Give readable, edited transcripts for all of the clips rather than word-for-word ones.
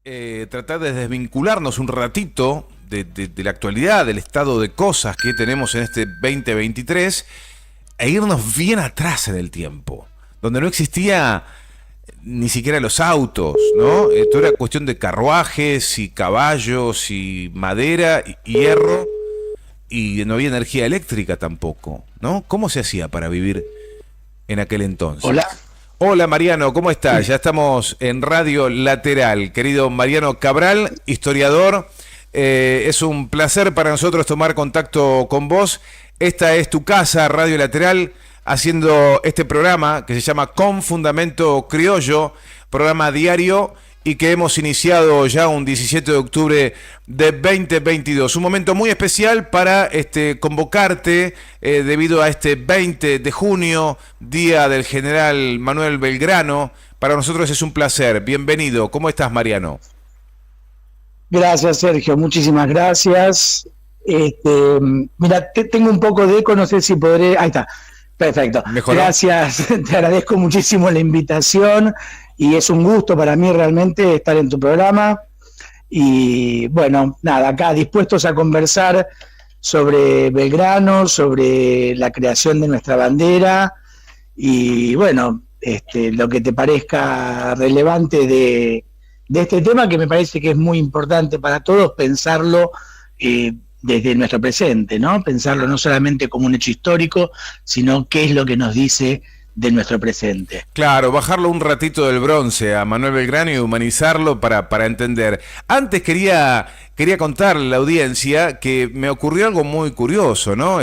tratar de desvincularnos un ratito de la actualidad, del estado de cosas que tenemos en este 2023 e irnos bien atrás en el tiempo, donde no existía ni siquiera los autos, ¿no? Todo era cuestión de carruajes y caballos y madera y hierro, y no había energía eléctrica tampoco, ¿no? ¿Cómo se hacía para vivir en aquel entonces? Hola. Hola Mariano, ¿cómo estás? Ya estamos en Radio Lateral. Querido Mariano Cabral, historiador, es un placer para nosotros tomar contacto con vos. Esta es tu casa, Radio Lateral, haciendo este programa que se llama Con Fundamento Criollo, programa diario y que hemos iniciado ya un 17 de octubre de 2022. Un momento muy especial para convocarte debido a este 20 de junio, Día del General Manuel Belgrano. Para nosotros es un placer. Bienvenido. ¿Cómo estás, Mariano? Gracias, Sergio. Muchísimas gracias. Mira, tengo un poco de eco, no sé si podré... Ahí está. Perfecto. ¿Mejoró? Gracias. Te agradezco muchísimo la invitación y es un gusto para mí realmente estar en tu programa. Y bueno, nada, acá dispuestos a conversar sobre Belgrano, sobre la creación de nuestra bandera y bueno, lo que te parezca relevante de este tema, que me parece que es muy importante para todos pensarlo desde nuestro presente, ¿no? Pensarlo no solamente como un hecho histórico, sino qué es lo que nos dice de nuestro presente. Claro, bajarlo un ratito del bronce a Manuel Belgrano y humanizarlo para entender. Antes quería contarle a la audiencia que me ocurrió algo muy curioso, ¿no?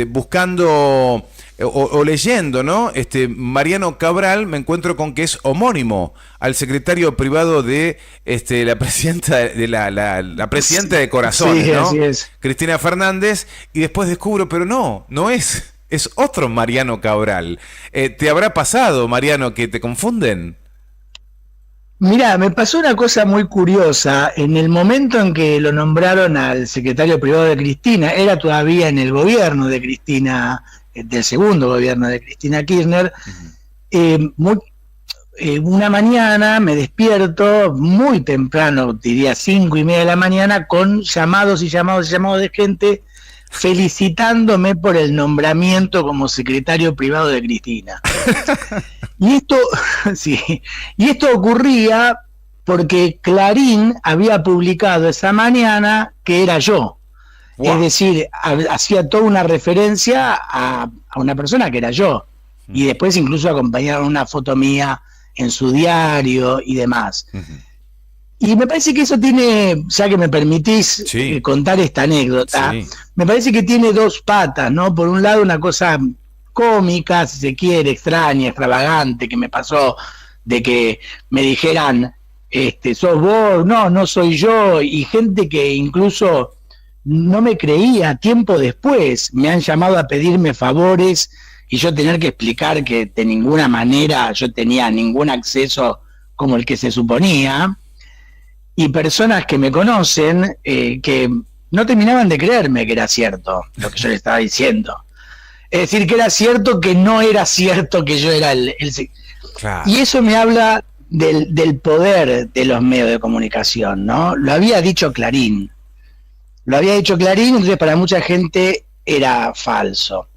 Buscando o leyendo, ¿no? Mariano Cabral, me encuentro con que es homónimo al secretario privado de la presidenta de la presidenta de Corazones, sí, ¿no? Así es. Cristina Fernández, y después descubro, pero no es. Es otro Mariano Cabral. ¿Te habrá pasado, Mariano, que te confunden? Mira, me pasó una cosa muy curiosa. En el momento en que lo nombraron al secretario privado de Cristina, era todavía en el gobierno de Cristina, del segundo gobierno de Cristina Kirchner. Una mañana me despierto muy temprano, diría 5:30 de la mañana, con llamados y llamados y llamados de gente felicitándome por el nombramiento como secretario privado de Cristina. Y esto, sí, y esto ocurría porque Clarín había publicado esa mañana que era yo. Wow. Es decir, hacía toda una referencia a una persona que era yo. Y después incluso acompañaron una foto mía en su diario y demás. Y me parece que eso tiene, ya que me permitís contar esta anécdota, me parece que tiene dos patas, ¿no? Por un lado, una cosa cómica, si se quiere, extraña, extravagante, que me pasó de que me dijeran, sos vos, no soy yo, y gente que incluso no me creía, tiempo después me han llamado a pedirme favores y yo tener que explicar que de ninguna manera yo tenía ningún acceso como el que se suponía. Y personas que me conocen que no terminaban de creerme que era cierto lo que yo le estaba diciendo. Es decir, que era cierto que no era cierto que yo era el... Claro. Y eso me habla del poder de los medios de comunicación, ¿no? Lo había dicho Clarín. Entonces para mucha gente era falso.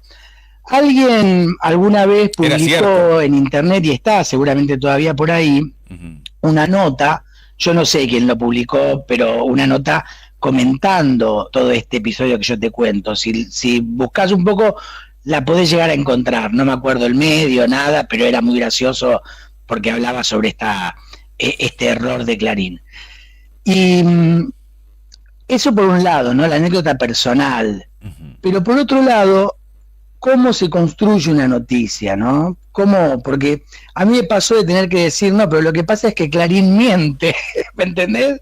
Alguien alguna vez publicó en internet, y está seguramente todavía por ahí, una nota. Yo no sé quién lo publicó, pero una nota comentando todo este episodio que yo te cuento. Si buscas un poco, la podés llegar a encontrar. No me acuerdo el medio, nada, pero era muy gracioso porque hablaba sobre este error de Clarín. Y eso por un lado, ¿no? La anécdota personal. Pero por otro lado, cómo se construye una noticia, ¿no? ¿Cómo? Porque a mí me pasó de tener que decir, no, pero lo que pasa es que Clarín miente, ¿me entendés?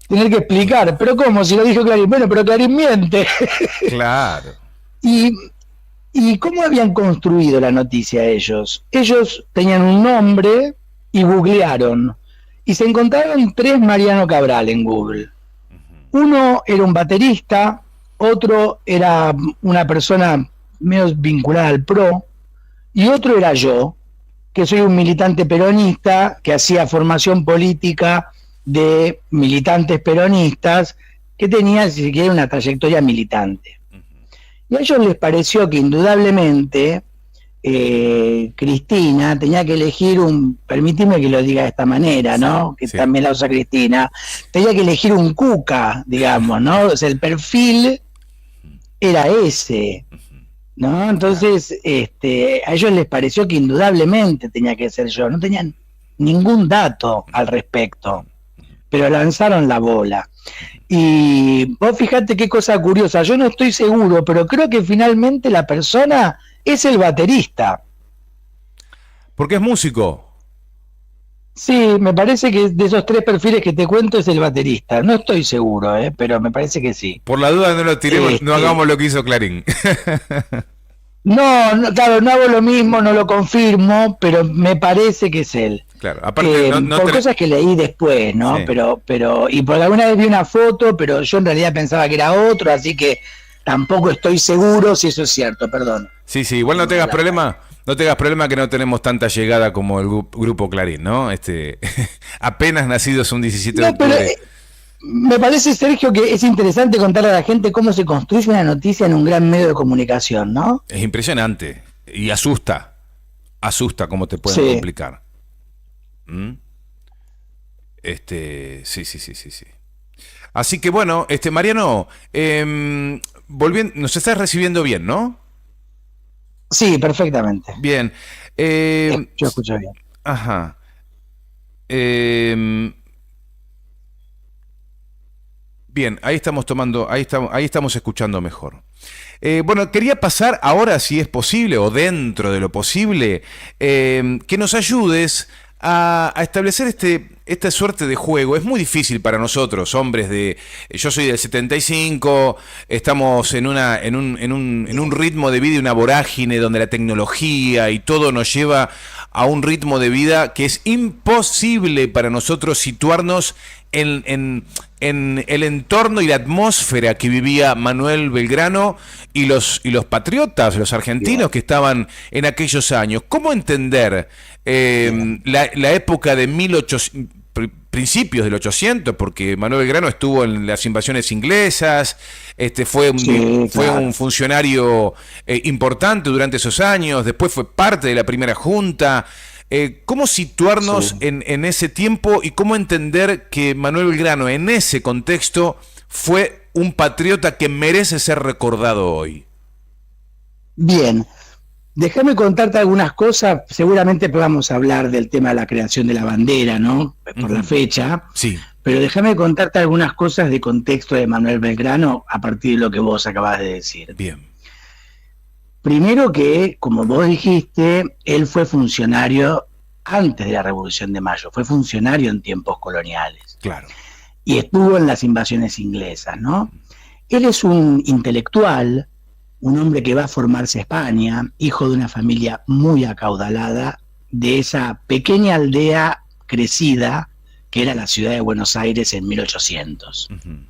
Tener que explicar, pero ¿cómo? Si lo dijo Clarín, bueno, pero Clarín miente. Claro. ¿Y cómo habían construido la noticia ellos? Ellos tenían un nombre y googlearon, y se encontraron 3 Mariano Cabral en Google. Uno era un baterista, otro era una persona menos vinculada al PRO, y otro era yo, que soy un militante peronista, que hacía formación política de militantes peronistas, que tenía, si se quiere, una trayectoria militante. Y a ellos les pareció que indudablemente Cristina tenía que elegir permíteme que lo diga de esta manera, ¿no? Que también la usa Cristina, tenía que elegir un cuca, digamos, ¿no? O sea, el perfil era ese, ¿no? Entonces, a ellos les pareció que indudablemente tenía que ser yo, no tenían ningún dato al respecto, pero lanzaron la bola. Y vos fíjate qué cosa curiosa, yo no estoy seguro, pero creo que finalmente la persona es el baterista. Porque es músico. Sí, me parece que de esos 3 perfiles que te cuento es el baterista. No estoy seguro, pero me parece que sí. Por la duda no lo tiremos, no hagamos lo que hizo Clarín. No, claro, no hago lo mismo, no lo confirmo, pero me parece que es él. Claro, aparte por cosas que leí después, ¿no? Sí. Pero y por alguna vez vi una foto, pero yo en realidad pensaba que era otro, así que tampoco estoy seguro si eso es cierto, perdón. Sí, igual no tengas problema. No tengas problema que no tenemos tanta llegada como el grupo Clarín, ¿no? Apenas nacidos un 17 de octubre. Pero, me parece, Sergio, que es interesante contarle a la gente cómo se construye una noticia en un gran medio de comunicación, ¿no? Es impresionante y asusta cómo te pueden complicar. Sí. Así que bueno, Mariano, volviendo, nos estás recibiendo bien, ¿no? Sí, perfectamente. Bien. Yo escucho bien. Ajá. Bien, ahí estamos escuchando mejor. Bueno, quería pasar ahora, si es posible, o dentro de lo posible, que nos ayudes a establecer esta suerte de juego. Es muy difícil para nosotros, hombres yo soy del 75, estamos en un ritmo de vida y una vorágine donde la tecnología y todo nos lleva a un ritmo de vida que es imposible para nosotros situarnos en el entorno y la atmósfera que vivía Manuel Belgrano y los patriotas, los argentinos que estaban en aquellos años. ¿Cómo entender la época de principios del 800? Porque Manuel Belgrano estuvo en las invasiones inglesas, fue un funcionario importante durante esos años, después fue parte de la primera junta. ¿Cómo situarnos en ese tiempo y cómo entender que Manuel Belgrano en ese contexto fue un patriota que merece ser recordado hoy? Bien, déjame contarte algunas cosas. Seguramente podamos hablar del tema de la creación de la bandera, ¿no? Por la fecha. Sí. Pero déjame contarte algunas cosas de contexto de Manuel Belgrano a partir de lo que vos acabas de decir. Bien. Primero que, como vos dijiste, él fue funcionario antes de la Revolución de Mayo, fue funcionario en tiempos coloniales. Claro. Y estuvo en las invasiones inglesas, ¿no? Él es un intelectual, un hombre que va a formarse a España, hijo de una familia muy acaudalada, de esa pequeña aldea crecida que era la ciudad de Buenos Aires en 1800. Uh-huh.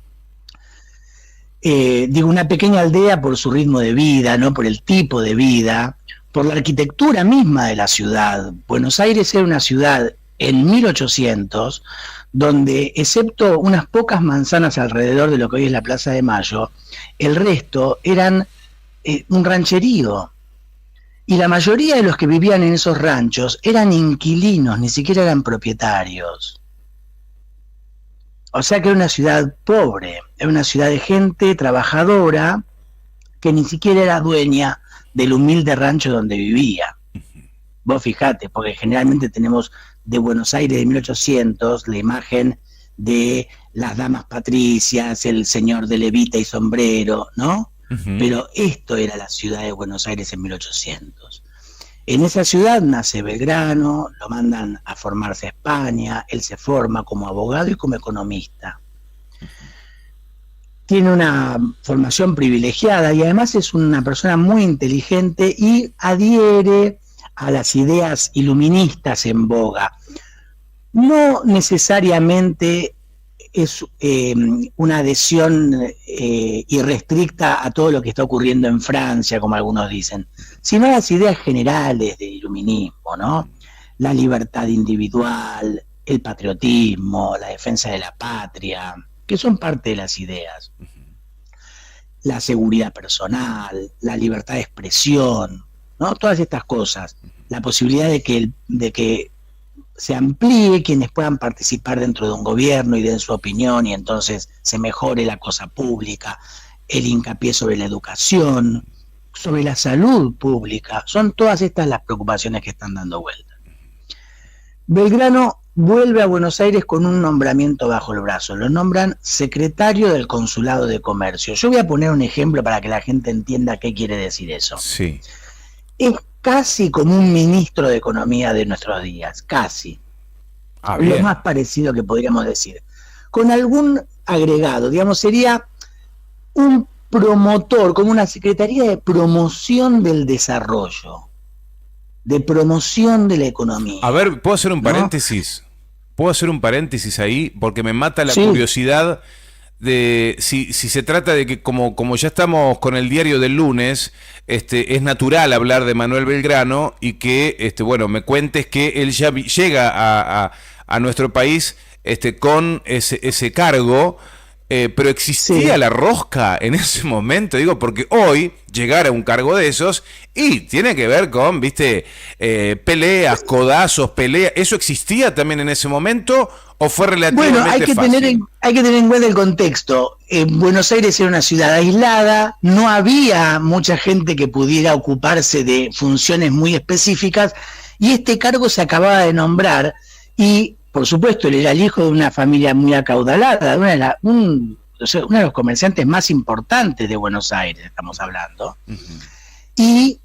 Digo, una pequeña aldea por su ritmo de vida, ¿no? Por el tipo de vida, por la arquitectura misma de la ciudad. Buenos Aires era una ciudad en 1800 donde, excepto unas pocas manzanas alrededor de lo que hoy es la Plaza de Mayo, el resto eran un rancherío. Y la mayoría de los que vivían en esos ranchos eran inquilinos, ni siquiera eran propietarios. O sea que era una ciudad pobre, era una ciudad de gente trabajadora que ni siquiera era dueña del humilde rancho donde vivía. Vos fijate, porque generalmente tenemos de Buenos Aires de 1800 la imagen de las damas patricias, el señor de levita y sombrero, ¿no? Uh-huh. Pero esto era la ciudad de Buenos Aires en 1800. En esa ciudad nace Belgrano, lo mandan a formarse a España, él se forma como abogado y como economista. Tiene una formación privilegiada y además es una persona muy inteligente y adhiere a las ideas iluministas en boga. No necesariamente es una adhesión irrestricta a todo lo que está ocurriendo en Francia, como algunos dicen, sino a las ideas generales del iluminismo, ¿no? la libertad individual, el patriotismo, la defensa de la patria, que son parte de las ideas, la seguridad personal, la libertad de expresión, ¿no? Todas estas cosas, la posibilidad de que se amplíe quienes puedan participar dentro de un gobierno y den su opinión y entonces se mejore la cosa pública, el hincapié sobre la educación, sobre la salud pública, son todas estas las preocupaciones que están dando vuelta. Belgrano vuelve a Buenos Aires con un nombramiento bajo el brazo, lo nombran secretario del Consulado de Comercio. Yo voy a poner un ejemplo para que la gente entienda qué quiere decir eso. Sí. Es casi como un ministro de Economía de nuestros días, casi. Lo más parecido que podríamos decir. Con algún agregado, digamos, sería un promotor, como una secretaría de promoción del desarrollo, de promoción de la economía. A ver, ¿puedo hacer un paréntesis? ¿Puedo hacer un paréntesis ahí? Porque me mata la curiosidad de si se trata de que como ya estamos con el diario del lunes, es natural hablar de Manuel Belgrano y que bueno, me cuentes que él ya llega a nuestro país con ese cargo, pero existía la rosca en ese momento, digo, porque hoy llegar a un cargo de esos y tiene que ver con, viste, peleas, codazos, ¿eso existía también en ese momento o fue relativamente fácil? Hay que tener en cuenta el contexto. Buenos Aires era una ciudad aislada, no había mucha gente que pudiera ocuparse de funciones muy específicas y este cargo se acababa de nombrar y, por supuesto, él era el hijo de una familia muy acaudalada, uno de los comerciantes más importantes de Buenos Aires, estamos hablando, y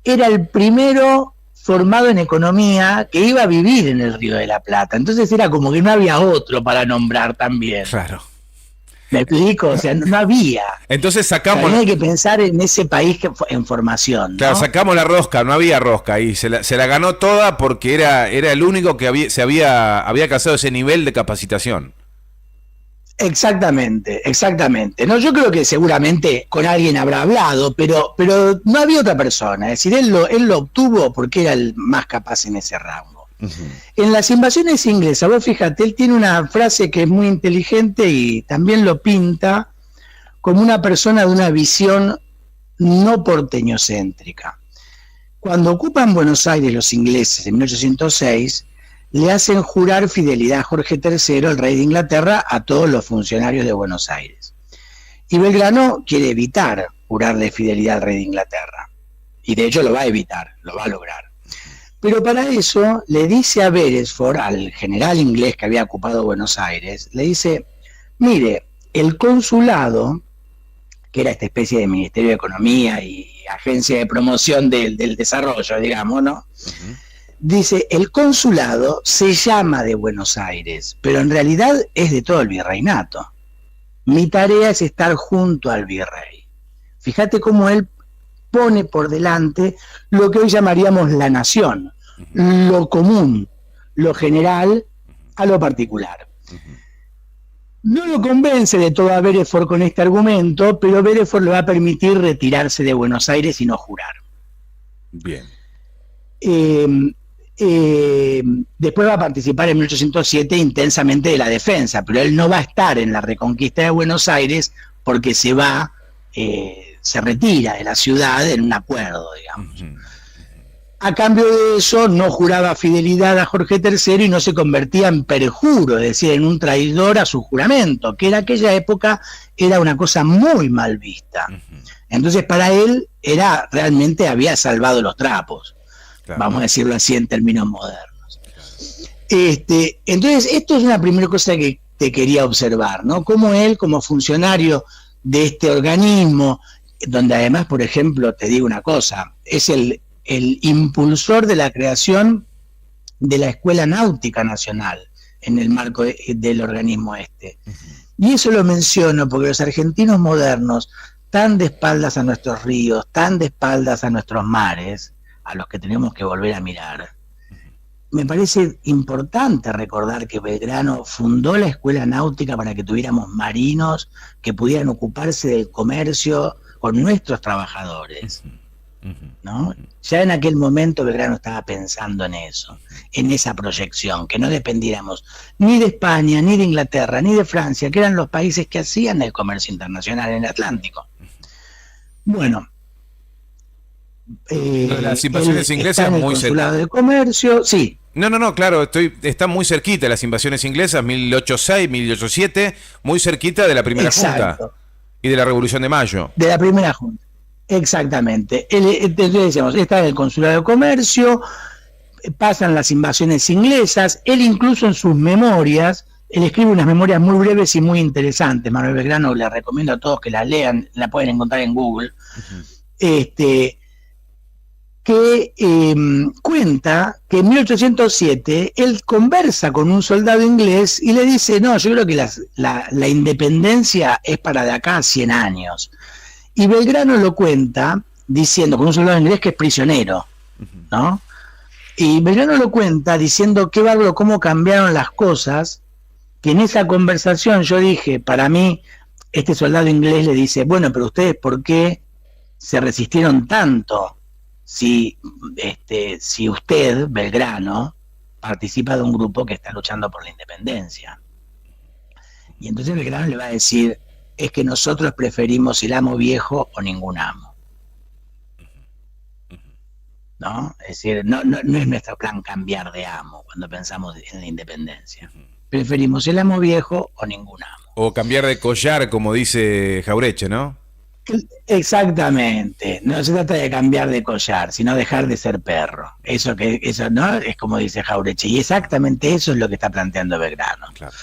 era el primero formado en economía que iba a vivir en el Río de la Plata, entonces era como que no había otro para nombrar también. Claro. ¿Me explico? O sea, no había. Entonces sacamos... O sea, hay que pensar en ese país en formación, ¿no? Claro, sacamos la rosca, no había rosca y se la ganó toda porque era el único que había alcanzado ese nivel de capacitación. Exactamente. No, yo creo que seguramente con alguien habrá hablado, pero no había otra persona. Es decir, él lo obtuvo porque era el más capaz en ese rango. En las invasiones inglesas, vos fíjate, él tiene una frase que es muy inteligente y también lo pinta como una persona de una visión no porteñocéntrica. Cuando ocupan Buenos Aires los ingleses en 1806, le hacen jurar fidelidad a Jorge III, el rey de Inglaterra, a todos los funcionarios de Buenos Aires. Y Belgrano quiere evitar jurarle fidelidad al rey de Inglaterra. Y de hecho lo va a evitar, lo va a lograr. Pero para eso le dice a Beresford, al general inglés que había ocupado Buenos Aires, le dice, mire, el consulado, que era esta especie de Ministerio de Economía y agencia de promoción del desarrollo, digamos, ¿no? Dice, el consulado se llama de Buenos Aires, pero en realidad es de todo el virreinato. Mi tarea es estar junto al virrey. Fíjate cómo él pone por delante lo que hoy llamaríamos la nación, lo común, lo general a lo particular. No lo convence de todo a Beresford con este argumento, pero Beresford le va a permitir retirarse de Buenos Aires y no jurar. Bien. Después va a participar en 1807 intensamente de la defensa, pero él no va a estar en la reconquista de Buenos Aires porque se retira de la ciudad en un acuerdo, digamos. A cambio de eso, no juraba fidelidad a Jorge III y no se convertía en perjuro, es decir, en un traidor a su juramento, que en aquella época era una cosa muy mal vista. Entonces, para él, realmente había salvado los trapos, claro, vamos a decirlo así en términos modernos. Entonces, esto es una primera cosa que te quería observar, ¿no? Cómo él, como funcionario de este organismo, donde además, por ejemplo, te digo una cosa, es el impulsor de la creación de la Escuela Náutica Nacional en el marco del organismo este. Y eso lo menciono porque los argentinos modernos, tan de espaldas a nuestros ríos, tan de espaldas a nuestros mares, a los que tenemos que volver a mirar, me parece importante recordar que Belgrano fundó la Escuela Náutica para que tuviéramos marinos que pudieran ocuparse del comercio con nuestros trabajadores. ¿no? Ya en aquel momento Belgrano estaba pensando en eso, en esa proyección, que no dependiéramos ni de España, ni de Inglaterra, ni de Francia, que eran los países que hacían el comercio internacional en el Atlántico. Bueno, las invasiones inglesas muy cerca de comercio, sí. No, claro, está muy cerquita las invasiones inglesas, 1806, 1807, muy cerquita de la primera junta y de la Revolución de Mayo. De la primera junta. Exactamente. Entonces decíamos, está en el Consulado de Comercio, pasan las invasiones inglesas, él incluso en sus memorias, él escribe unas memorias muy breves y muy interesantes, Manuel Belgrano, les recomiendo a todos que las lean, la pueden encontrar en Google, que cuenta que en 1807 él conversa con un soldado inglés y le dice, no, yo creo que la independencia es para de acá a 100 años. Y Belgrano lo cuenta diciendo, con un soldado inglés que es prisionero, ¿no? Y Belgrano lo cuenta diciendo, qué bárbaro, cómo cambiaron las cosas, que en esa conversación yo dije, para mí, este soldado inglés le dice, bueno, pero ustedes, ¿por qué se resistieron tanto si usted, Belgrano, participa de un grupo que está luchando por la independencia? Y entonces Belgrano le va a decir, es que nosotros preferimos el amo viejo o ningún amo, ¿no? Es decir, no es nuestro plan cambiar de amo cuando pensamos en la independencia. Preferimos el amo viejo o ningún amo. O cambiar de collar, como dice Jauretche, ¿no? Exactamente. No se trata de cambiar de collar, sino dejar de ser perro. Eso no es como dice Jauretche. Y exactamente eso es lo que está planteando Belgrano. Claro.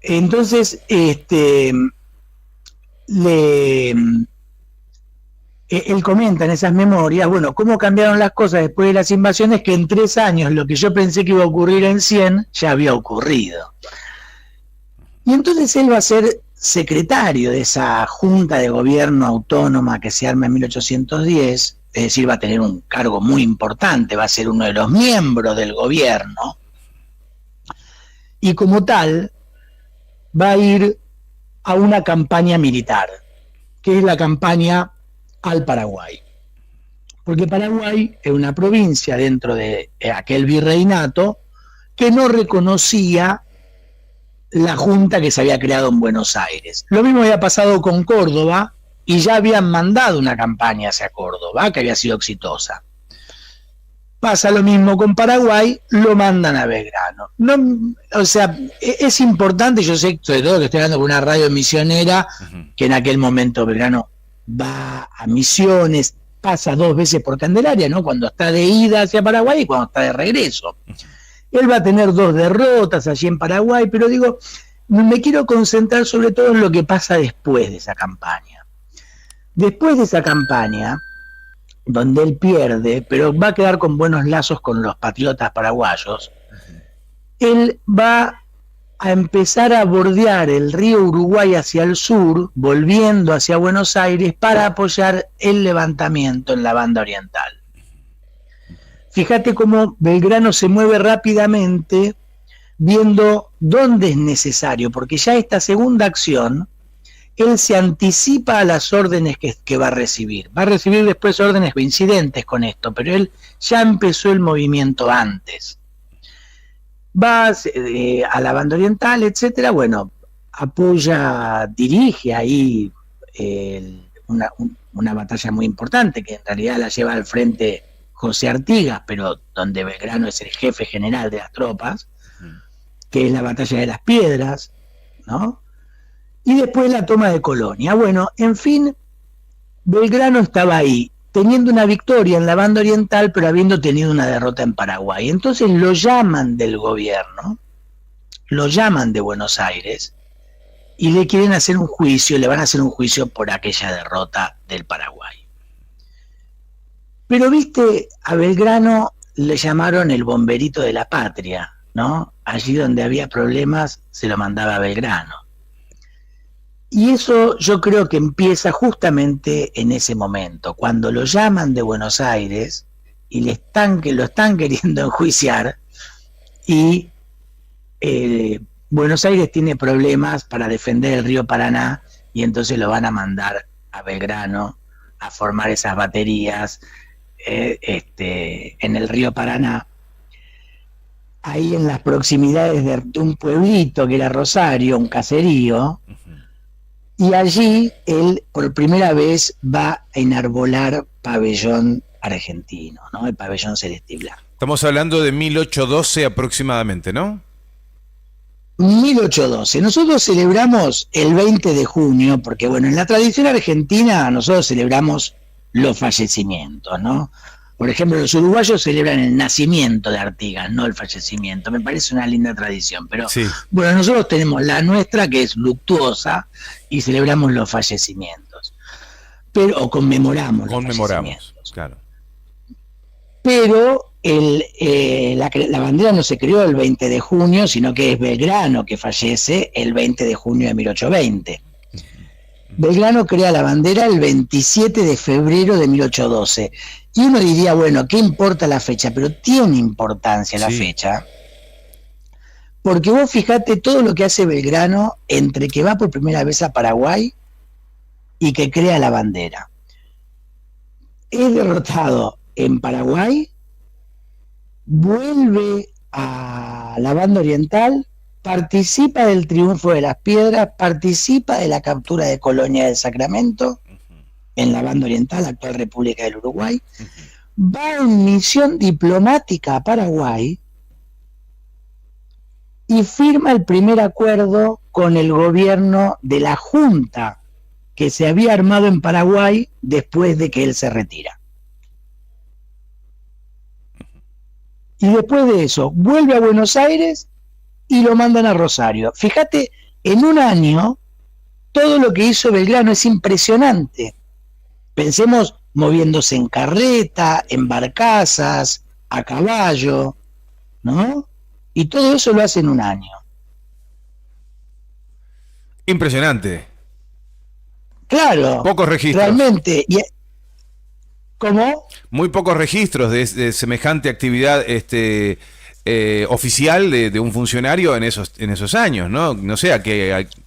Entonces, él comenta en esas memorias, bueno, cómo cambiaron las cosas después de las invasiones, que en 3 años lo que yo pensé que iba a ocurrir en 100 ya había ocurrido. Y entonces él va a ser secretario de esa junta de gobierno autónoma que se arma en 1810, es decir, va a tener un cargo muy importante, va a ser uno de los miembros del gobierno, y como tal va a ir a una campaña militar, que es la campaña al Paraguay. Porque Paraguay es una provincia dentro de aquel virreinato que no reconocía la junta que se había creado en Buenos Aires. Lo mismo había pasado con Córdoba y ya habían mandado una campaña hacia Córdoba que había sido exitosa. Pasa lo mismo con Paraguay, lo mandan a Belgrano. No, o sea, es importante, yo sé, sobre todo que estoy hablando con una radio misionera, que en aquel momento Belgrano va a Misiones, pasa 2 veces por Candelaria, ¿no? Cuando está de ida hacia Paraguay y cuando está de regreso. Él va a tener 2 derrotas allí en Paraguay, pero digo, me quiero concentrar sobre todo en lo que pasa después de esa campaña. Después de esa campaña, donde él pierde, pero va a quedar con buenos lazos con los patriotas paraguayos, él va a empezar a bordear el río Uruguay hacia el sur, volviendo hacia Buenos Aires para apoyar el levantamiento en la banda oriental. Fíjate cómo Belgrano se mueve rápidamente viendo dónde es necesario, porque ya esta segunda acción, él se anticipa a las órdenes que va a recibir. Va a recibir después órdenes coincidentes con esto, pero él ya empezó el movimiento antes. Va a la banda oriental, etcétera, bueno, apoya, dirige ahí una batalla muy importante, que en realidad la lleva al frente José Artigas, pero donde Belgrano es el jefe general de las tropas, que es la batalla de las Piedras, ¿no? Y después la toma de Colonia. Bueno, en fin, Belgrano estaba ahí, teniendo una victoria en la banda oriental, pero habiendo tenido una derrota en Paraguay. Entonces lo llaman del gobierno, lo llaman de Buenos Aires, y le quieren hacer un juicio, le van a hacer un juicio por aquella derrota del Paraguay. Pero viste, a Belgrano le llamaron el bomberito de la patria, ¿no? Allí donde había problemas se lo mandaba a Belgrano. Y eso yo creo que empieza justamente en ese momento, cuando lo llaman de Buenos Aires y lo están queriendo enjuiciar, y Buenos Aires tiene problemas para defender el río Paraná, y entonces lo van a mandar a Belgrano a formar esas baterías en el río Paraná, ahí en las proximidades de un pueblito que era Rosario, un caserío, y allí él por primera vez va a enarbolar pabellón argentino, ¿no? El pabellón celeste y blanco. Estamos hablando de 1812 aproximadamente, ¿no? 1812. Nosotros celebramos el 20 de junio, porque bueno, en la tradición argentina nosotros celebramos los fallecimientos, ¿no? Por ejemplo, los uruguayos celebran el nacimiento de Artigas, no el fallecimiento. Me parece una linda tradición, pero sí. Bueno, nosotros tenemos la nuestra que es luctuosa y celebramos los fallecimientos, pero o conmemoramos los fallecimientos. Claro. Pero la bandera no se creó el 20 de junio, sino que es Belgrano que fallece el 20 de junio de 1820. Belgrano crea la bandera el 27 de febrero de 1812. Y uno diría, bueno, ¿qué importa la fecha? Pero tiene importancia la fecha. Porque vos fijate todo lo que hace Belgrano entre que va por primera vez a Paraguay y que crea la bandera. Es derrotado en Paraguay, vuelve a la banda oriental, participa del triunfo de las piedras, participa de la captura de Colonia del Sacramento, en la banda oriental, la actual República del Uruguay, va en misión diplomática a Paraguay y firma el primer acuerdo con el gobierno de la Junta que se había armado en Paraguay después de que él se retira. Y después de eso, vuelve a Buenos Aires y lo mandan a Rosario. Fíjate, en un año, todo lo que hizo Belgrano es impresionante. Pensemos moviéndose en carreta, en barcazas, a caballo, ¿no? Y todo eso lo hace en un año. Impresionante. Claro. Pocos registros. Realmente. ¿Cómo? Muy pocos registros de semejante actividad oficial de un funcionario en esos años, ¿no? No sé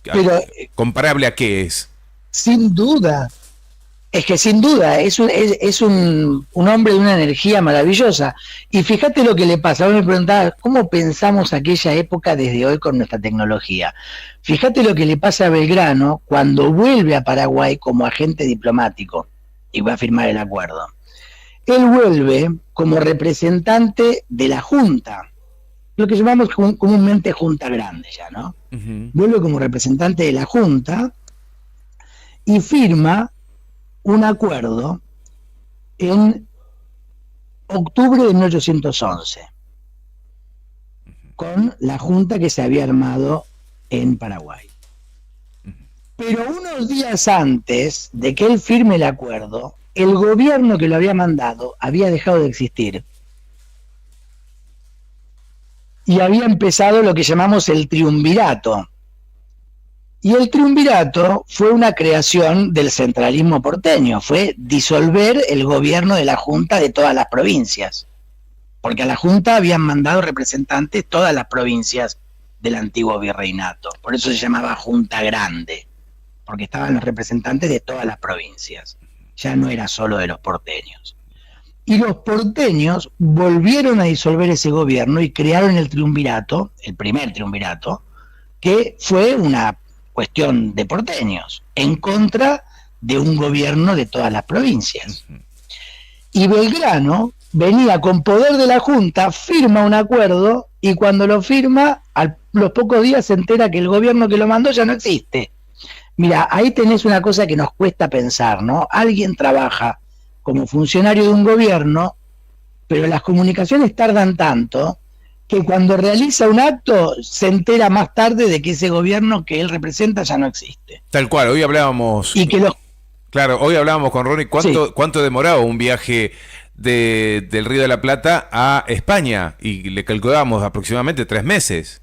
pero, comparable a qué es. Sin duda. Es que sin duda es un hombre de una energía maravillosa. Y fíjate lo que le pasa. Vos me preguntabas, ¿cómo pensamos aquella época desde hoy con nuestra tecnología? Fíjate lo que le pasa a Belgrano cuando vuelve a Paraguay como agente diplomático y va a firmar el acuerdo. Él vuelve como representante de la Junta, lo que llamamos comúnmente Junta Grande ya, ¿no? Vuelve como representante de la Junta y firma un acuerdo en octubre de 1811 con la Junta que se había armado en Paraguay. Pero unos días antes de que él firme el acuerdo, el gobierno que lo había mandado había dejado de existir. Y había empezado lo que llamamos el triunvirato. Y el triunvirato fue una creación del centralismo porteño, fue disolver el gobierno de la Junta de todas las provincias. Porque a la Junta habían mandado representantes todas las provincias del antiguo virreinato. Por eso se llamaba Junta Grande, porque estaban los representantes de todas las provincias. Ya no era solo de los porteños. Y los porteños volvieron a disolver ese gobierno y crearon el triunvirato, el primer triunvirato, que fue una cuestión de porteños, en contra de un gobierno de todas las provincias. Y Belgrano venía con poder de la Junta, firma un acuerdo, y cuando lo firma, a los pocos días se entera que el gobierno que lo mandó ya no existe. Mira, ahí tenés una cosa que nos cuesta pensar, ¿no? Alguien trabaja como funcionario de un gobierno, pero las comunicaciones tardan tanto que cuando realiza un acto se entera más tarde de que ese gobierno que él representa ya no existe. Tal cual, hoy hablábamos... Claro, hoy hablábamos con Ronnie cuánto demoraba un viaje del Río de la Plata a España, y le calculábamos aproximadamente 3 meses.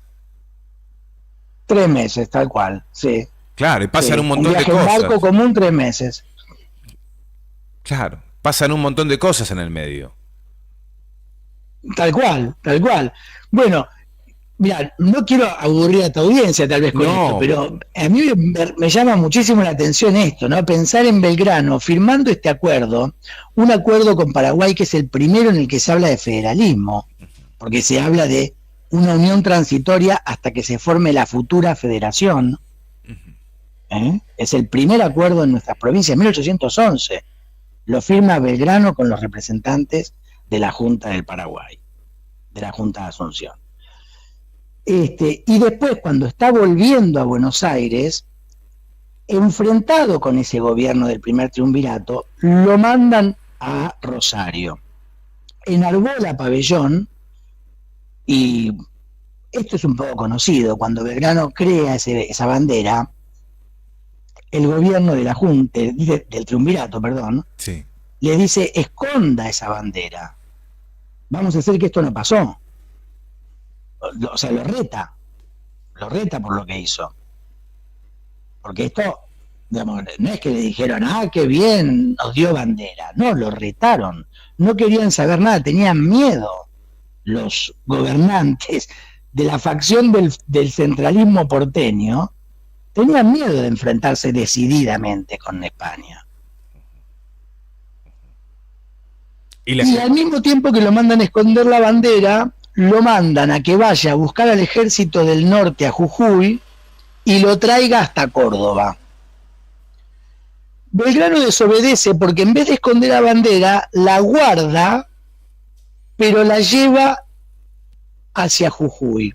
3 meses, tal cual, sí. Claro, y pasan un montón de cosas. Un barco común 3 meses. Claro, pasan un montón de cosas en el medio. Tal cual, tal cual. Bueno, Mira, no quiero aburrir a tu audiencia tal vez con esto, pero a mí me llama muchísimo la atención esto, ¿no? Pensar en Belgrano firmando este acuerdo, un acuerdo con Paraguay que es el primero en el que se habla de federalismo, porque se habla de una unión transitoria hasta que se forme la futura federación. Es el primer acuerdo en nuestras provincias, 1811. Lo firma Belgrano con los representantes de la Junta del Paraguay, de la Junta de Asunción. Y después, cuando está volviendo a Buenos Aires, enfrentado con ese gobierno del primer triunvirato, lo mandan a Rosario. Enarbola pabellón, y esto es un poco conocido, cuando Belgrano crea esa bandera, el gobierno de la Junta, del triunvirato, perdón, sí, le dice, esconda esa bandera. Vamos a hacer que esto no pasó. O sea, lo reta por lo que hizo. Porque esto, digamos, no es que le dijeron, qué bien, nos dio bandera. No, lo retaron. No querían saber nada, tenían miedo los gobernantes de la facción del centralismo porteño, tenían miedo de enfrentarse decididamente con España. Y al mismo tiempo que lo mandan a esconder la bandera, lo mandan a que vaya a buscar al ejército del norte a Jujuy y lo traiga hasta Córdoba. Belgrano desobedece porque en vez de esconder la bandera, la guarda, pero la lleva hacia Jujuy.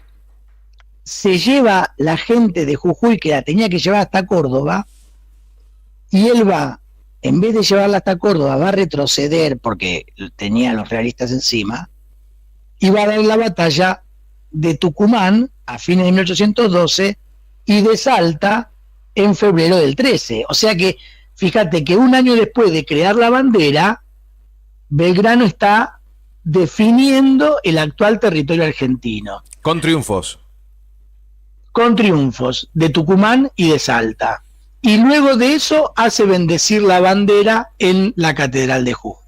Se lleva la gente de Jujuy que la tenía que llevar hasta Córdoba, y él va, en vez de llevarla hasta Córdoba, va a retroceder porque tenía a los realistas encima, y va a dar la batalla de Tucumán a fines de 1812 y de Salta en febrero del 13. O sea que, fíjate que un año después de crear la bandera, Belgrano está definiendo el actual territorio argentino. Con triunfos. Con triunfos de Tucumán y de Salta. Y luego de eso hace bendecir la bandera en la Catedral de Jujuy.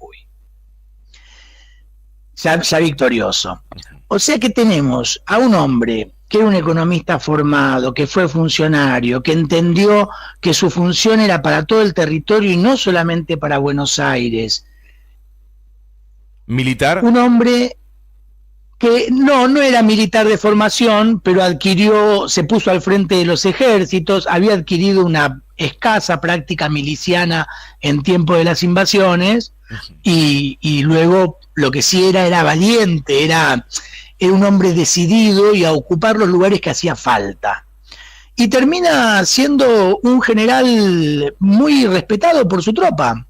Ya victorioso. O sea que tenemos a un hombre que era un economista formado, que fue funcionario, que entendió que su función era para todo el territorio y no solamente para Buenos Aires. ¿Militar? Un hombre que no era militar de formación, pero se puso al frente de los ejércitos, había adquirido una escasa práctica miliciana en tiempo de las invasiones, y luego lo que sí era valiente, era un hombre decidido y a ocupar los lugares que hacía falta. Y termina siendo un general muy respetado por su tropa,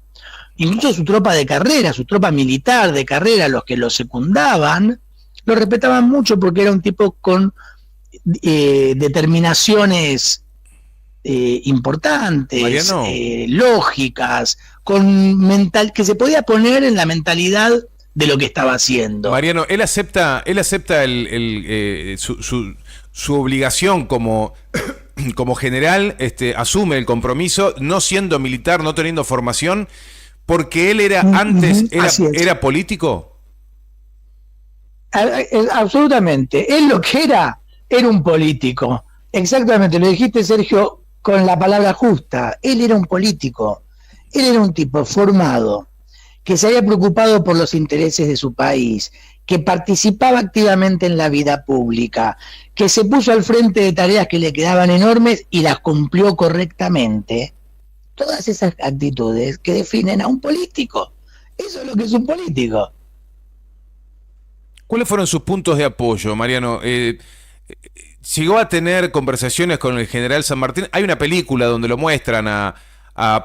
incluso su tropa de carrera, su tropa militar de carrera, los que lo secundaban, lo respetaban mucho porque era un tipo con determinaciones importantes, lógicas, que se podía poner en la mentalidad de lo que estaba haciendo. Mariano, él acepta su obligación como general, asume el compromiso, no siendo militar, no teniendo formación, porque él era político. Absolutamente. Él lo que era un político. Exactamente, lo dijiste, Sergio, con la palabra justa. Él era un político. Él era un tipo formado, que se había preocupado por los intereses de su país, que participaba activamente en la vida pública, que se puso al frente de tareas que le quedaban enormes y las cumplió correctamente. Todas esas actitudes que definen a un político. Eso es lo que es un político. ¿Cuáles fueron sus puntos de apoyo, Mariano? ¿Llegó a tener conversaciones con el general San Martín? Hay una película donde lo muestran a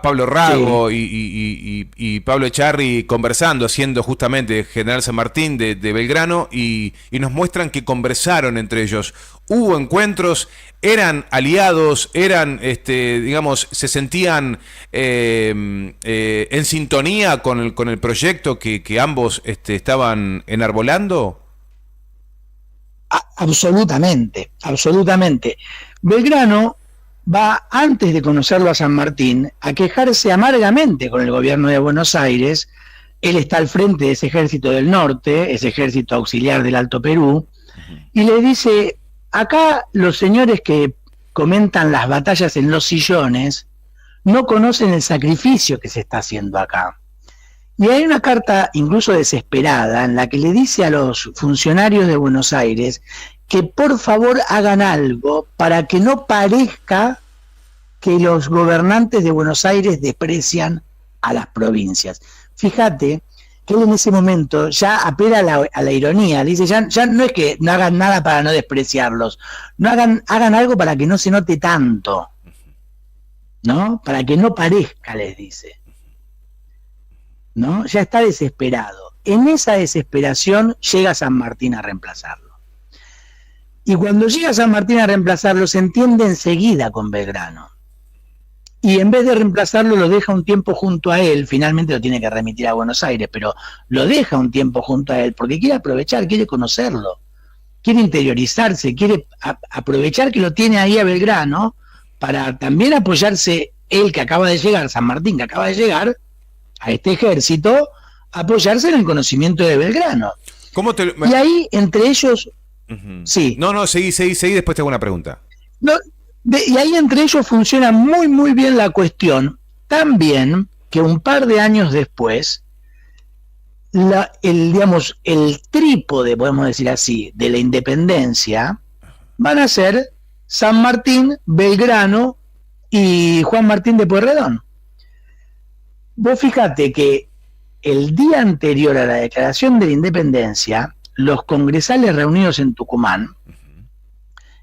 Pablo Rago, sí, y Pablo Echarri conversando, haciendo justamente general San Martín de Belgrano, y nos muestran que conversaron entre ellos. Hubo encuentros, eran aliados, digamos, se sentían en sintonía con el proyecto que ambos estaban enarbolando. Absolutamente, absolutamente. Belgrano va, antes de conocerlo a San Martín, a quejarse amargamente con el gobierno de Buenos Aires. Él está al frente de ese ejército del norte, ese ejército auxiliar del Alto Perú, y le dice: acá los señores que comentan las batallas en los sillones no conocen el sacrificio que se está haciendo acá. Y hay una carta incluso desesperada en la que le dice a los funcionarios de Buenos Aires que por favor hagan algo para que no parezca que los gobernantes de Buenos Aires desprecian a las provincias. Fíjate que él en ese momento ya apela a la ironía, le dice, ya no es que no hagan nada para no despreciarlos, no hagan algo para que no se note tanto, ¿no? Para que no parezca, les dice, ¿no? Ya está desesperado. En esa desesperación llega San Martín a reemplazarlo. Y cuando llega San Martín a reemplazarlo, se entiende enseguida con Belgrano. Y en vez de reemplazarlo, lo deja un tiempo junto a él. Finalmente lo tiene que remitir a Buenos Aires, pero lo deja un tiempo junto a él porque quiere aprovechar, quiere conocerlo, quiere interiorizarse, quiere aprovechar que lo tiene ahí a Belgrano para también apoyarse él que acaba de llegar, San Martín que acaba de llegar a este ejército, apoyarse en el conocimiento de Belgrano. Y ahí entre ellos... Sí. No, seguí, después te hago una pregunta. Y ahí entre ellos funciona muy muy bien la cuestión, tan bien que un par de años después, el trípode, podemos decir así, de la independencia, van a ser San Martín, Belgrano y Juan Martín de Pueyrredón. Vos fíjate que el día anterior a la declaración de la independencia, los congresales reunidos en Tucumán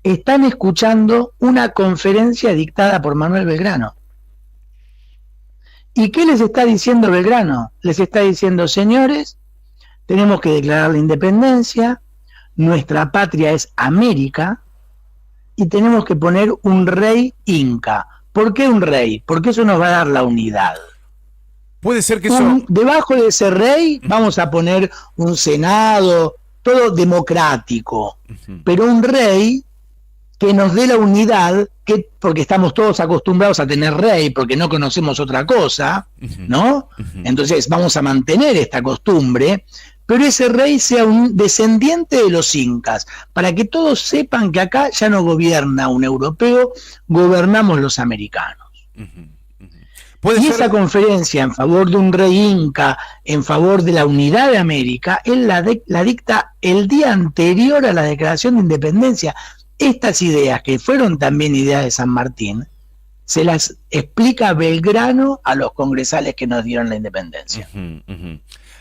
están escuchando una conferencia dictada por Manuel Belgrano. ¿Y qué les está diciendo Belgrano? Les está diciendo, señores, tenemos que declarar la independencia, nuestra patria es América, y tenemos que poner un rey inca. ¿Por qué un rey? Porque eso nos va a dar la unidad. Puede ser que eso... Debajo de ese rey vamos a poner un senado, todo democrático, pero un rey que nos dé la unidad, porque estamos todos acostumbrados a tener rey, porque no conocemos otra cosa, ¿no? Entonces vamos a mantener esta costumbre, pero ese rey sea un descendiente de los incas, para que todos sepan que acá ya no gobierna un europeo, gobernamos los americanos. Y esa conferencia en favor de un rey inca, en favor de la unidad de América, él la dicta el día anterior a la declaración de independencia. Estas ideas, que fueron también ideas de San Martín, se las explica Belgrano a los congresales que nos dieron la independencia.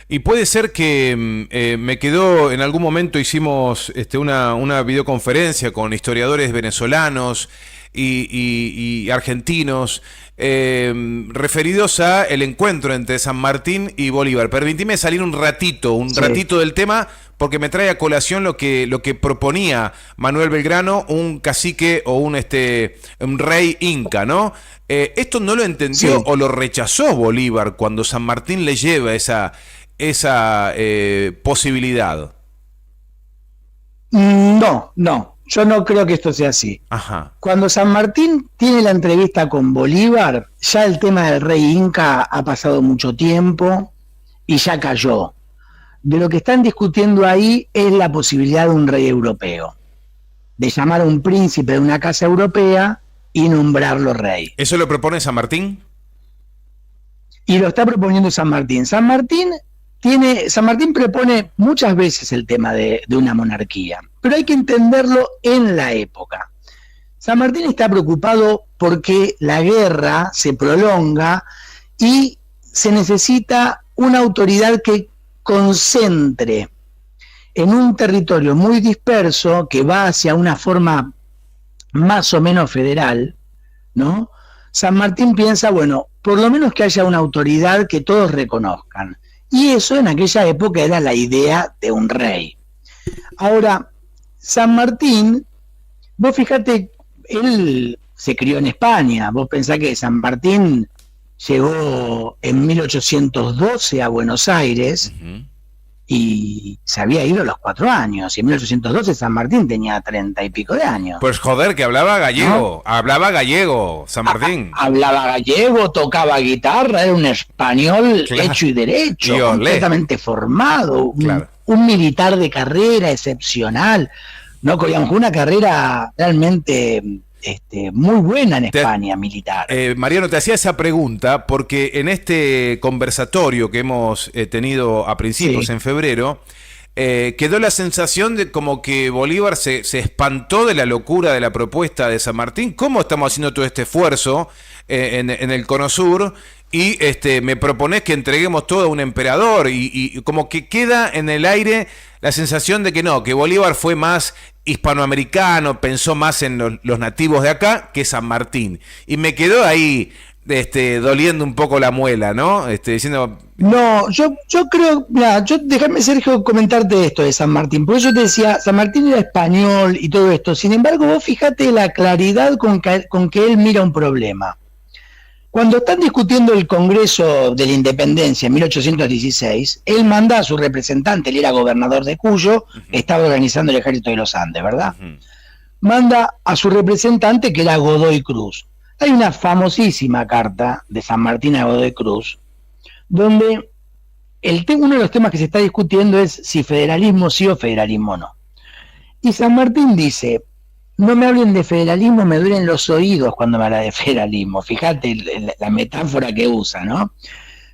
Y puede ser que me quedó, en algún momento hicimos una videoconferencia con historiadores venezolanos y argentinos referidos a el encuentro entre San Martín y Bolívar. Permitime salir un ratito del tema, porque me trae a colación lo que proponía Manuel Belgrano, un cacique o un rey inca, ¿no? Esto no lo entendió o lo rechazó Bolívar cuando San Martín le lleva esa posibilidad. No, yo no creo que esto sea así. Ajá. Cuando San Martín tiene la entrevista con Bolívar, ya el tema del rey inca ha pasado mucho tiempo y ya cayó. De lo que están discutiendo ahí es la posibilidad de un rey europeo, de llamar a un príncipe de una casa europea y nombrarlo rey. ¿Eso lo propone San Martín? Y lo está proponiendo San Martín. San Martín propone muchas veces el tema de una monarquía, pero hay que entenderlo en la época. San Martín está preocupado porque la guerra se prolonga y se necesita una autoridad que concentre en un territorio muy disperso que va hacia una forma más o menos federal, ¿no? San Martín piensa, bueno, por lo menos que haya una autoridad que todos reconozcan. Y eso en aquella época era la idea de un rey. Ahora, San Martín, vos fíjate, él se crió en España. Vos pensás que San Martín llegó en 1812 a Buenos Aires y se había ido a los 4 años. Y en 1812 San Martín tenía 30 y pico de años. Pues joder, que hablaba gallego, ¿no? Hablaba gallego, San Martín. Hablaba gallego, tocaba guitarra, era un español hecho y derecho, completamente formado, un militar de carrera excepcional. No, fue una carrera realmente muy buena en España, militar. Mariano, te hacía esa pregunta porque en este conversatorio que hemos tenido a principios, en febrero, quedó la sensación de como que Bolívar se espantó de la locura de la propuesta de San Martín. ¿Cómo estamos haciendo todo este esfuerzo en el Cono Sur? Y me proponés que entreguemos todo a un emperador y como que queda en el aire la sensación de que no, que Bolívar fue más hispanoamericano, pensó más en los nativos de acá que San Martín. Y me quedó ahí doliendo un poco la muela, ¿no? Diciendo... No, yo creo, déjame, Sergio, comentarte esto de San Martín, por eso te decía, San Martín era español y todo esto, sin embargo, vos fíjate la claridad con que él mira un problema. Cuando están discutiendo el Congreso de la Independencia en 1816, él manda a su representante, él era gobernador de Cuyo, estaba organizando el Ejército de los Andes, ¿verdad? Manda a su representante, que era Godoy Cruz. Hay una famosísima carta de San Martín a Godoy Cruz, donde uno de los temas que se está discutiendo es si federalismo sí o federalismo no. Y San Martín dice: no me hablen de federalismo, me duelen los oídos cuando me habla de federalismo. Fíjate la metáfora que usa, ¿no?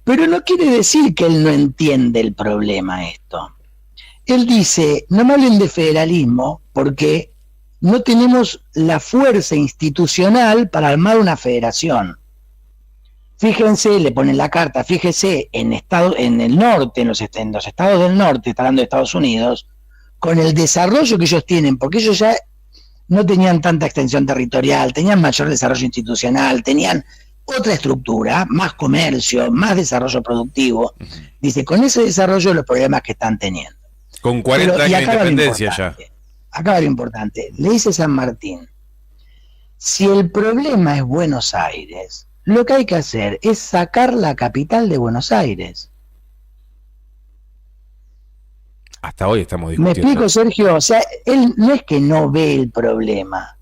Pero no quiere decir que él no entiende el problema esto. Él dice: no me hablen de federalismo porque no tenemos la fuerza institucional para armar una federación. Fíjense, le ponen la carta, fíjese en el norte, en los estados del norte, está hablando de Estados Unidos, con el desarrollo que ellos tienen, porque ellos ya no tenían tanta extensión territorial, tenían mayor desarrollo institucional, tenían otra estructura, más comercio, más desarrollo productivo. Dice, con ese desarrollo los problemas que están teniendo. Con 40 años de independencia ya. Acá va lo importante. Le dice San Martín: si el problema es Buenos Aires, lo que hay que hacer es sacar la capital de Buenos Aires. Hasta hoy estamos discutiendo. ¿Me explico, Sergio? O sea, él no es que no ve el problema.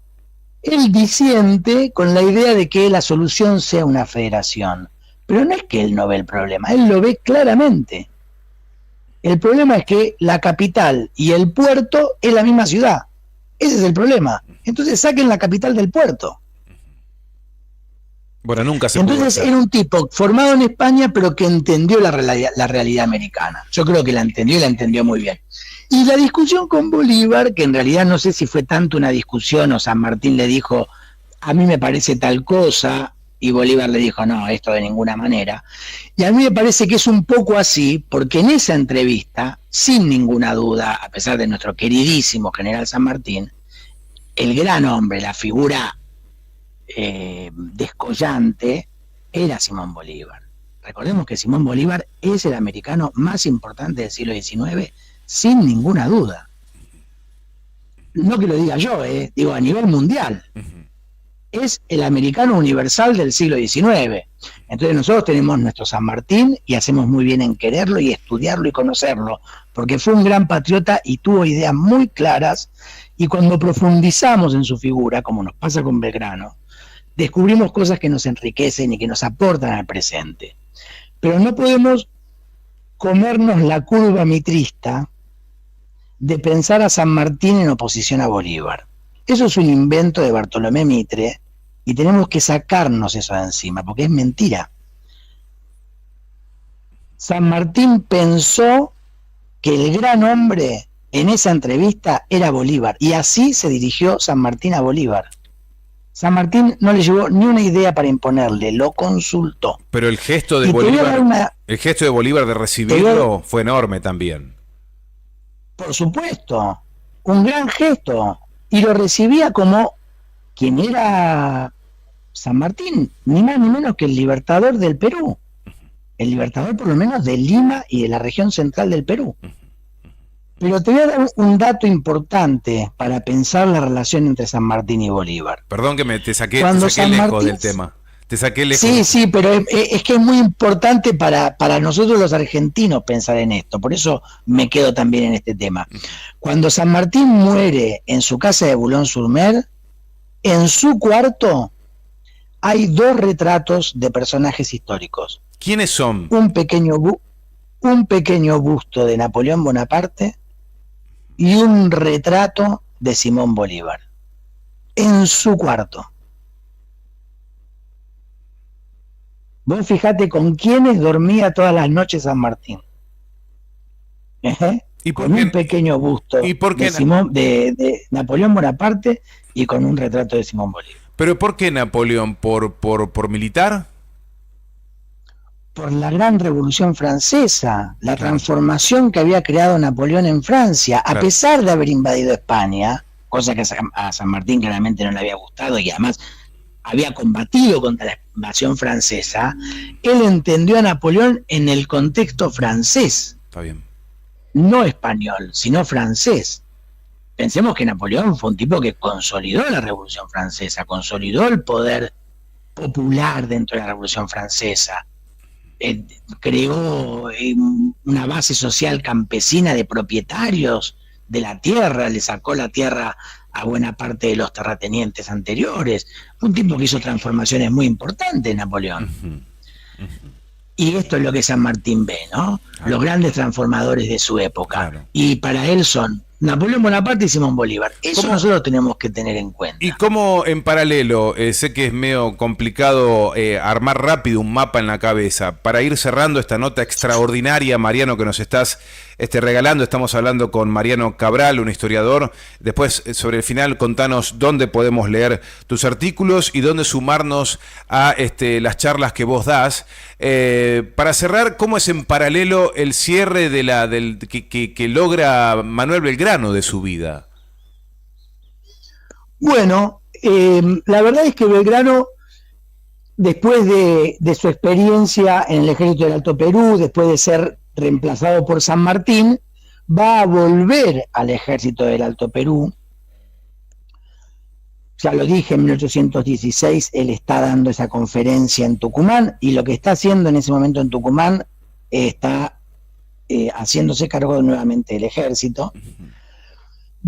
Él disiente con la idea de que la solución sea una federación. Pero no es que él no ve el problema, él lo ve claramente. El problema es que la capital y el puerto es la misma ciudad. Ese es el problema. Entonces saquen la capital del puerto. Bueno, nunca se Entonces era un tipo formado en España, pero que entendió la realidad americana. Yo creo que la entendió y la entendió muy bien. Y la discusión con Bolívar, que en realidad no sé si fue tanto una discusión o San Martín le dijo: a mí me parece tal cosa, y Bolívar le dijo: no, esto de ninguna manera. Y a mí me parece que es un poco así, porque en esa entrevista, sin ninguna duda, a pesar de nuestro queridísimo general San Martín, el gran hombre, la figura descollante, era Simón Bolívar. Recordemos que Simón Bolívar es el americano más importante del siglo XIX, sin ninguna duda. No que lo diga yo, digo a nivel mundial. Es el americano universal del siglo XIX. Entonces nosotros tenemos nuestro San Martín y hacemos muy bien en quererlo y estudiarlo y conocerlo, porque fue un gran patriota y tuvo ideas muy claras, y cuando profundizamos en su figura, como nos pasa con Belgrano, descubrimos cosas que nos enriquecen y que nos aportan al presente. Pero no podemos comernos la curva mitrista de pensar a San Martín en oposición a Bolívar. Eso es un invento de Bartolomé Mitre y tenemos que sacarnos eso de encima, porque es mentira. San Martín pensó que el gran hombre en esa entrevista era Bolívar, y así se dirigió San Martín a Bolívar. San Martín no le llevó ni una idea para imponerle, lo consultó. Pero el gesto de Bolívar, el gesto de Bolívar de recibirlo fue enorme también. Por supuesto, un gran gesto, y lo recibía como quien era San Martín, ni más ni menos que el libertador del Perú, el libertador por lo menos de Lima y de la región central del Perú. Pero te voy a dar un dato importante para pensar la relación entre San Martín y Bolívar. Perdón que te saqué lejos del tema. Te saqué lejos. Sí, pero es que es muy importante para nosotros los argentinos pensar en esto. Por eso me quedo también en este tema. Cuando San Martín muere en su casa de Boulogne-sur-Mer, en su cuarto hay 2 retratos de personajes históricos. ¿Quiénes son? Un pequeño busto de Napoleón Bonaparte y un retrato de Simón Bolívar, en su cuarto. Vos fijate con quiénes dormía todas las noches San Martín. ¿Y con un pequeño busto de Napoleón Bonaparte y con un retrato de Simón Bolívar. ¿Pero por qué Napoleón? ¿Por militar? Por la gran revolución francesa, la transformación que había creado Napoleón en Francia, a pesar de haber invadido España, cosa que a San Martín claramente no le había gustado y además había combatido contra la invasión francesa. Él entendió a Napoleón en el contexto francés. Está bien. No español, sino francés. Pensemos que Napoleón fue un tipo que consolidó la Revolución Francesa, consolidó el poder popular dentro de la Revolución Francesa, creó una base social campesina de propietarios de la tierra, le sacó la tierra a buena parte de los terratenientes anteriores. Fue un tipo que hizo transformaciones muy importantes, Napoleón. Y esto es lo que San Martín ve, ¿no? Claro. Los grandes transformadores de su época. Claro. Y para él son Napoleón Bonaparte y Simón Bolívar. Eso nosotros tenemos que tener en cuenta. Y cómo en paralelo, sé que es medio complicado armar rápido un mapa en la cabeza, para ir cerrando esta nota extraordinaria, Mariano, que nos estás regalando. Estamos hablando con Mariano Cabral, un historiador. Después, sobre el final, contanos dónde podemos leer tus artículos y dónde sumarnos a las charlas que vos das. Para cerrar, ¿cómo es en paralelo el cierre de que logra Manuel Belgrano de su vida? Bueno, la verdad es que Belgrano, después de su experiencia en el Ejército del Alto Perú, después de ser reemplazado por San Martín, va a volver al Ejército del Alto Perú. Ya lo dije, en 1816 él está dando esa conferencia en Tucumán, y lo que está haciendo en ese momento en Tucumán está haciéndose cargo nuevamente del ejército.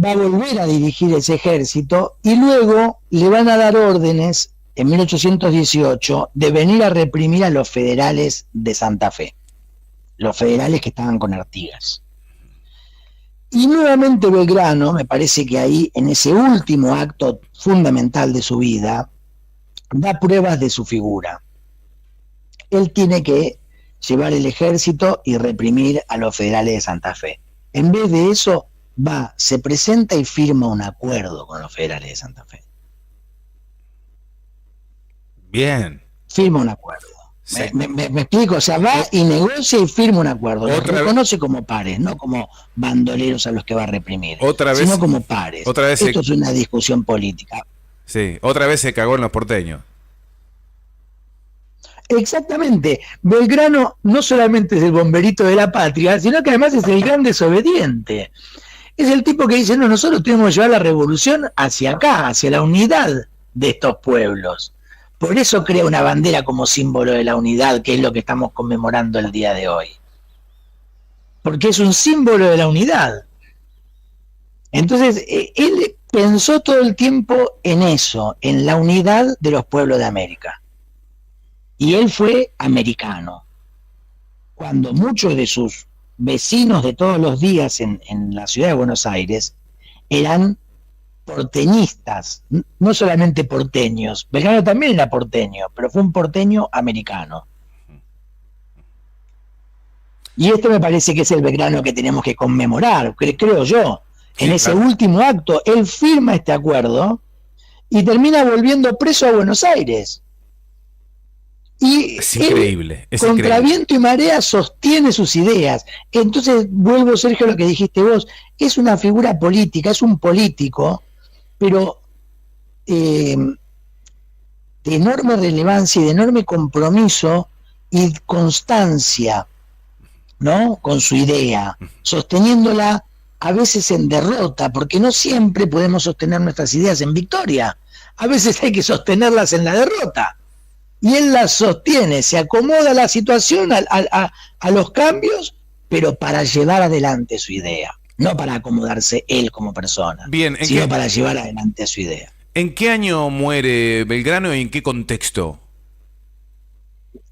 Va a volver a dirigir ese ejército y luego le van a dar órdenes en 1818 de venir a reprimir a los federales de Santa Fe, los federales que estaban con Artigas. Y nuevamente Belgrano, me parece que ahí, en ese último acto fundamental de su vida, da pruebas de su figura. Él tiene que llevar el ejército y reprimir a los federales de Santa Fe. En vez de eso, se presenta y firma un acuerdo con los federales de Santa Fe. Bien. Firma un acuerdo. Sí. Me explico, o sea, va y negocia y firma un acuerdo. Los reconoce como pares, no como bandoleros a los que va a reprimir, sino como pares. Esto es una discusión política. Sí, otra vez se cagó en los porteños. Exactamente. Belgrano no solamente es el bomberito de la patria, sino que además es el gran desobediente. Es el tipo que dice, no, nosotros tenemos que llevar la revolución hacia acá, hacia la unidad de estos pueblos. Por eso crea una bandera como símbolo de la unidad, que es lo que estamos conmemorando el día de hoy. Porque es un símbolo de la unidad. Entonces, él pensó todo el tiempo en eso, en la unidad de los pueblos de América. Y él fue americano. Cuando muchos de sus vecinos de todos los días en la ciudad de Buenos Aires eran porteñistas, no solamente porteños. Belgrano también era porteño, pero fue un porteño americano. Y esto me parece que es el Belgrano que tenemos que conmemorar, creo yo. En ese último acto, él firma este acuerdo y termina volviendo preso a Buenos Aires. Y es increíble. Contra viento y marea sostiene sus ideas. Entonces, vuelvo, Sergio, a lo que dijiste vos. Es una figura política, es un político, pero de enorme relevancia y de enorme compromiso y constancia, ¿no? Con su idea, sosteniéndola a veces en derrota, porque no siempre podemos sostener nuestras ideas en victoria. A veces hay que sostenerlas en la derrota. Y él las sostiene, se acomoda a la situación, a los cambios, pero para llevar adelante su idea. No para acomodarse él como persona, sino para llevar adelante su idea. ¿En qué año muere Belgrano y en qué contexto?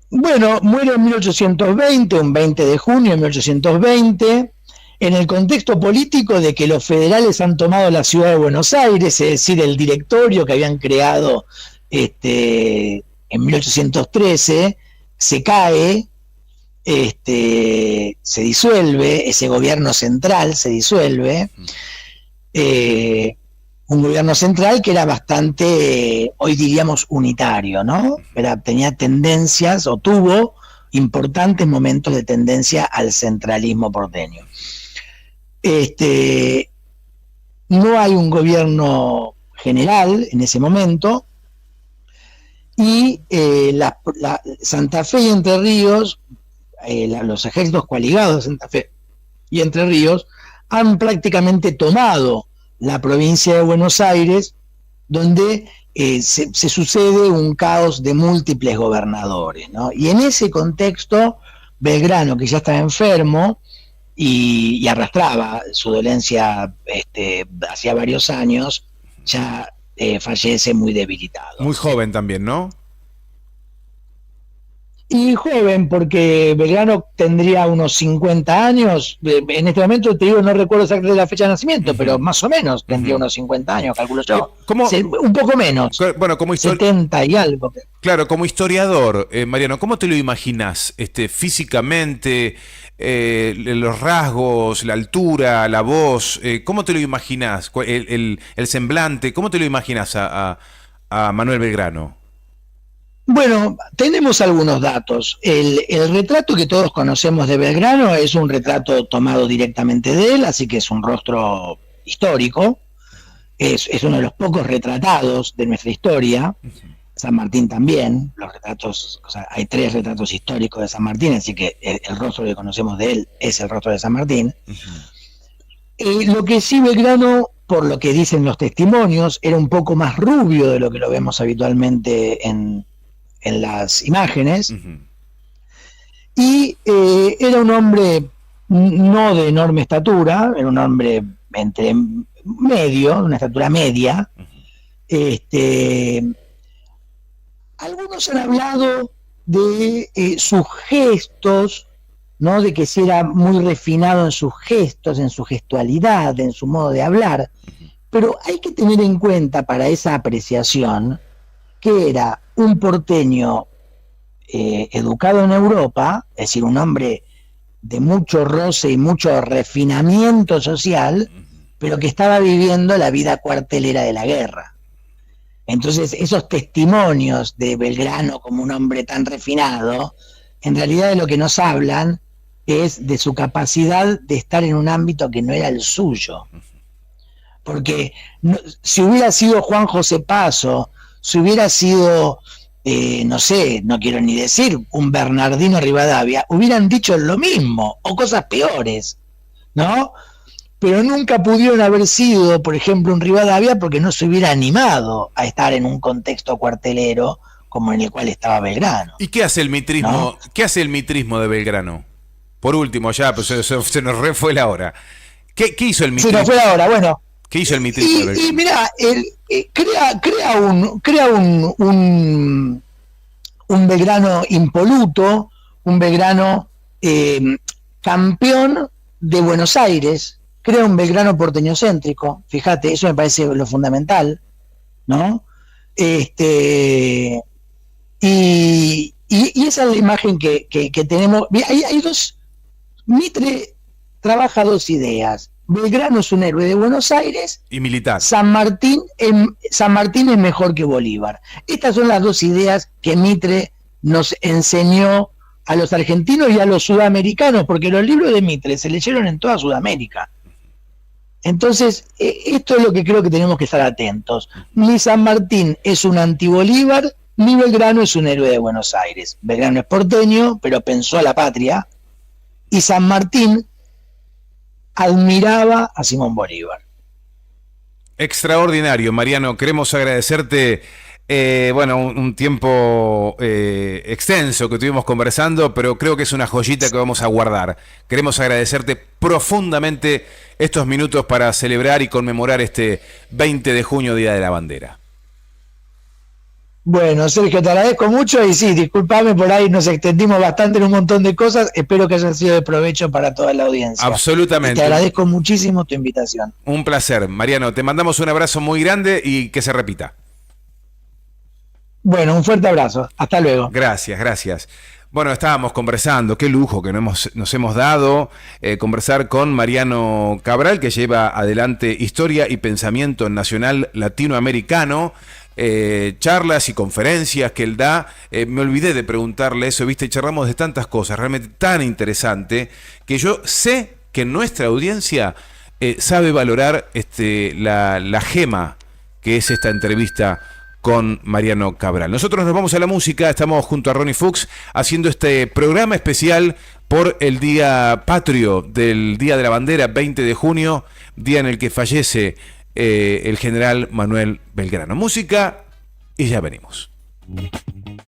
Bueno, muere en 1820, un 20 de junio de 1820. en el contexto político de que los federales han tomado la ciudad de Buenos Aires, es decir, el directorio que habían creado en 1813, se cae, se disuelve, ese gobierno central se disuelve, un gobierno central que era bastante, hoy diríamos, unitario, ¿no? Tenía tendencias, o tuvo importantes momentos de tendencia al centralismo porteño. No hay un gobierno general en ese momento, y Santa Fe y Entre Ríos, los ejércitos coaligados de Santa Fe y Entre Ríos, han prácticamente tomado la provincia de Buenos Aires, donde se sucede un caos de múltiples gobernadores, ¿no? Y en ese contexto, Belgrano, que ya estaba enfermo y arrastraba su dolencia hacía varios años, ya fallece muy debilitado. Muy joven también, ¿no? Y joven, porque Belgrano tendría unos 50 años. En este momento, te digo, no recuerdo exactamente la fecha de nacimiento, pero más o menos tendría unos 50 años, calculo yo. Un poco menos. Bueno, como 70 y algo. Claro, como historiador, Mariano, ¿cómo te lo imaginas físicamente, los rasgos, la altura, la voz? ¿Cómo te lo imaginas? El semblante, ¿cómo te lo imaginas a Manuel Belgrano? Bueno, tenemos algunos datos. El retrato que todos conocemos de Belgrano es un retrato tomado directamente de él, así que es un rostro histórico. Es uno de los pocos retratados de nuestra historia. San Martín también, los retratos, o sea, hay 3 retratos históricos de San Martín, así que el rostro que conocemos de él es el rostro de San Martín. Lo que sí, Belgrano, por lo que dicen los testimonios, era un poco más rubio de lo que lo vemos habitualmente en las imágenes, y era un hombre no de enorme estatura, era un hombre entre medio, una estatura media. Algunos han hablado de sus gestos, ¿no? De que sí era muy refinado en sus gestos, en su gestualidad, en su modo de hablar, pero hay que tener en cuenta para esa apreciación que era un porteño educado en Europa, es decir, un hombre de mucho roce y mucho refinamiento social, pero que estaba viviendo la vida cuartelera de la guerra. Entonces, esos testimonios de Belgrano como un hombre tan refinado, en realidad de lo que nos hablan es de su capacidad de estar en un ámbito que no era el suyo. Porque si hubiera sido Juan José Paso, si hubiera sido, no sé, no quiero ni decir, un Bernardino Rivadavia, hubieran dicho lo mismo, o cosas peores, ¿no? Pero nunca pudieron haber sido, por ejemplo, un Rivadavia porque no se hubiera animado a estar en un contexto cuartelero como en el cual estaba Belgrano. ¿Y qué hace el mitrismo? ¿No? ¿Qué hace el mitrismo de Belgrano? Por último, ya, pues se nos fue la hora. ¿Qué hizo el mitrismo? Se nos fue la hora, bueno. ¿Qué hizo el mitrismo de Belgrano? Y mirá, crea un Belgrano impoluto, un Belgrano campeón de Buenos Aires, crea un Belgrano porteñocéntrico, fíjate, eso me parece lo fundamental, ¿no? Y esa es la imagen que tenemos. Hay dos. Mitre trabaja 2 ideas. Belgrano es un héroe de Buenos Aires y militar. San Martín es mejor que Bolívar. Estas son las 2 ideas que Mitre nos enseñó a los argentinos y a los sudamericanos, porque los libros de Mitre se leyeron en toda Sudamérica. Entonces, esto es lo que creo que tenemos que estar atentos. Ni San Martín es un anti-Bolívar, ni Belgrano es un héroe de Buenos Aires. Belgrano es porteño, pero pensó a la patria, y San Martín admiraba a Simón Bolívar. Extraordinario, Mariano. Queremos agradecerte un tiempo extenso que estuvimos conversando, pero creo que es una joyita que vamos a guardar. Queremos agradecerte profundamente estos minutos para celebrar y conmemorar este 20 de junio, Día de la Bandera. Bueno, Sergio, te agradezco mucho y sí, discúlpame, por ahí nos extendimos bastante en un montón de cosas. Espero que hayan sido de provecho para toda la audiencia. Y te Absolutamente. agradezco muchísimo tu invitación. Un placer. Mariano, te mandamos un abrazo muy grande y que se repita. Bueno, un fuerte abrazo. Hasta luego. Gracias, gracias. Bueno, estábamos conversando, qué lujo que nos hemos dado, conversar con Mariano Cabral, que lleva adelante Historia y Pensamiento Nacional Latinoamericano, charlas y conferencias que él da. Me olvidé de preguntarle eso, viste, charlamos de tantas cosas, realmente tan interesante, que yo sé que nuestra audiencia sabe valorar la gema que es esta entrevista con Mariano Cabral. Nosotros nos vamos a la música, estamos junto a Ronnie Fuchs haciendo este programa especial por el Día Patrio del Día de la Bandera, 20 de junio, día en el que fallece el general Manuel Belgrano. Música y ya venimos.